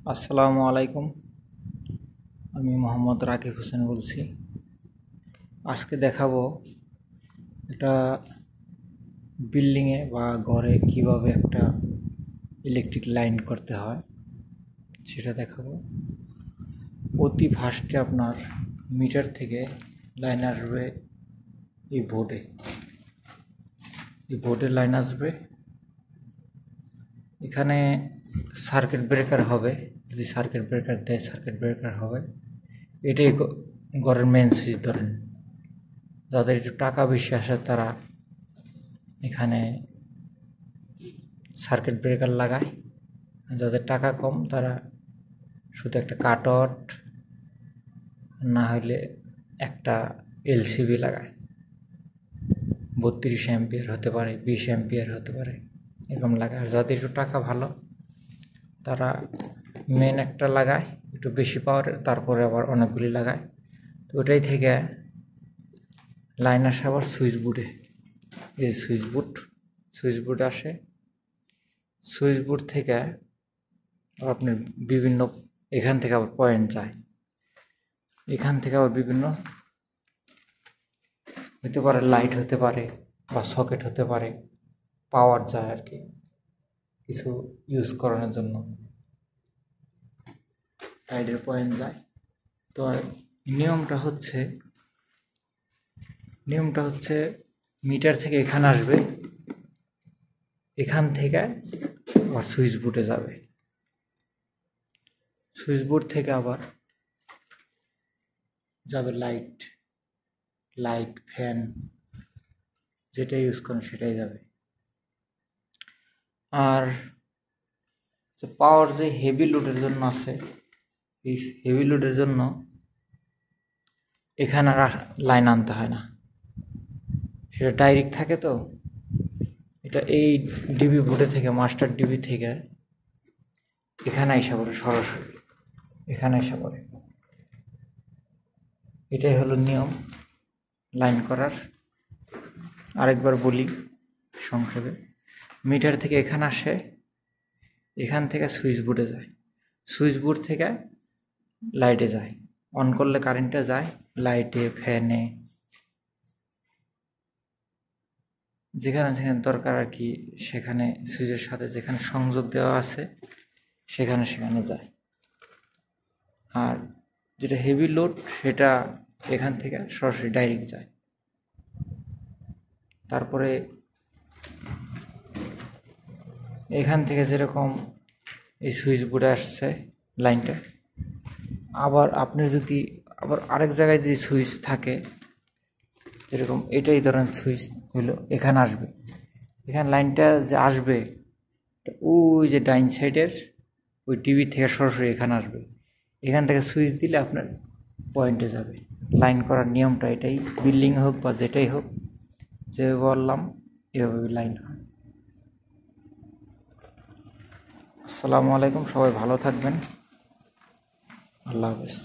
আসসালামু আলাইকুম। আমি মোহাম্মদ রাকিব হোসেন বলছি। আজকে দেখাবো একটা বিল্ডিংয়ে বা ঘরে কিভাবে একটা ইলেকট্রিক লাইন করতে হয় সেটা দেখাবো। অতি ফাস্টে আপনার মিটার থেকে লাইন আসবে এই বোর্ডে লাইন আসবে। এখানে সার্কিট ব্রেকার হবে, যদি সার্কিট ব্রেকার দেয় সার্কিট ব্রেকার হবে। এটাই ঘরের মেন সুইচ ধরেন। যাদের একটু টাকা বেশি আসে তারা এখানে সার্কিট ব্রেকার লাগায়, যাদের টাকা কম তারা শুধু একটা কাটট না হলে একটা এলসিবি লাগায়। 32 অ্যাম্পিয়ার হতে পারে, 20 অ্যাম্পিয়ার হতে পারে, এরকম লাগায়। আর যাদের একটু টাকা ভালো তারা মেন একটা লাগায় একটু বেশি পাওয়ার, তারপরে আবার অনেকগুলি লাগায়। তো ওটাই থেকে লাইন আসে আবার সুইচ বোর্ডে। এই সুইচ বোর্ড আসে। সুইচ বোর্ড থেকে আপনার বিভিন্ন এখান থেকে আবার পয়েন্ট যায়, এখান থেকে আবার বিভিন্ন হতে পারে, লাইট হতে পারে বা সকেট হতে পারে, পাওয়ার যায় আর কি, কিছু ইউজ করানোর জন্য লাইটের পয়েন্ট যায়। তো নিয়মটা হচ্ছে মিটার থেকে এখানে আসবে, এখান থেকে আবার সুইচ বোর্ডে যাবে, সুইচ বোর্ড থেকে আবার যাবে লাইট ফ্যান যেটা ইউজ করেন সেটাই যাবে। আর পাওয়ার যে হেভি লোডের জন্য আছে, এই হেভি লোডের জন্য এখানে আর লাইন আনতে হয় না, সেটা ডাইরেক্ট থাকে। তো এটা এই ডিবি বোর্ডে থেকে, মাস্টার ডিবি থেকে এখানে আসা পড়ে, সরাসরি এখানে আসা পড়ে। এটাই হলো নিয়ম লাইন করার। আরেকবার বলি সংক্ষেপে, মিটার থেকে এখানে আসে, এখান থেকে সুইচ বোর্ডে যায়, সুইচ বোর্ড থেকে লাইটে যায়, অন করলে কারেন্টটা যায় লাইটে, ফ্যানে, যেখানে যেখানে দরকার আর কি, সেখানে সুইচের সাথে যেখানে সংযোগ দেওয়া আছে সেখানে যায়। আর যেটা হেভি লোড সেটা এখান থেকে সরাসরি ডাইরেক্ট যায়। তারপরে এখান থেকে যেরকম এই সুইচ বোর্ডে আসছে লাইনটা, আবার আপনি যদি আবার আরেক জায়গায় যদি সুইচ থাকে, যেরকম এটাই ধরেন সুইচ হইলো, এখানে আসবে, এখানে লাইনটা যে আসবে ওই যে ডাইন সাইডের ওই টিভি থেকে সরাসরি এখানে আসবে, এখান থেকে সুইচ দিলে আপনার পয়েন্টে যাবে। লাইন করার নিয়মটা এটাই, বিল্ডিং হোক বা যেটাই হোক, যে বললাম এভাবে লাইন হয়। আসসালামু আলাইকুম, সবাই ভালো থাকবেন, আল্লাহ হাফেজ।